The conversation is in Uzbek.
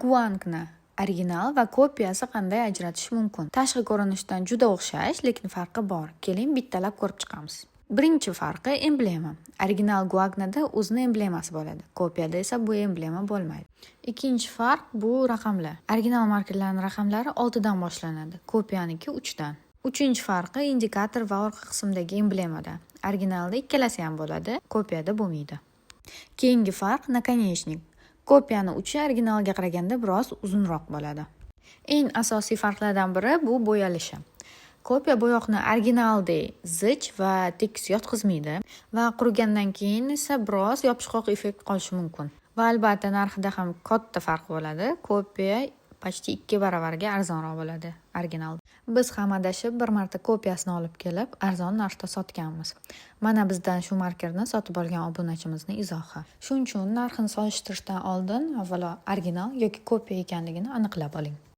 Guangni original va kopiyasi qanday ajratish mumkin? Tashqi ko'rinishdan juda o'xshash, lekin farqi bor. Keling bittalab ko'rib chiqamiz. Birinchi farqi emblema. Original Guangnida o'zining emblemasi bo'ladi. Kopiyada esa bu emblema bo'lmaydi. Ikkinchi farq bu raqamlar. Original markalarning raqamlari 6 dan boshlanadi, kopiyaniki 3 dan. Uchinchi farqi indikator va orqa qismdagi emblemada. Originalda ikkalasi ham bo'ladi, kopiyada bo'lmaydi. Keyingi farq nakonyechnik. Kopiyani uchi originalga qaraganda biroz uzunroq bo'ladi. Eng asosiy farqlardan biri bu bo'yalishi. Kopiya bo'yoqni originaldek zich va tekis yotqizmaydi va qurigandan keyin esa biroz yopishqoq effekt qolishi mumkin. Va albatta narxida ham katta farq bo'ladi. Kopiya почти 2 baravarga arzonroq bo'ladi original. Biz ham adashib bir marta kopiyasini olib kelib, arzon narxda sotganmiz. Mana bizdan shu markerni sotib olgan obunachimizning izohi. Shuning uchun narxini solishtirishdan oldin avvalo original yoki kopiya ekanligini aniqlab oling.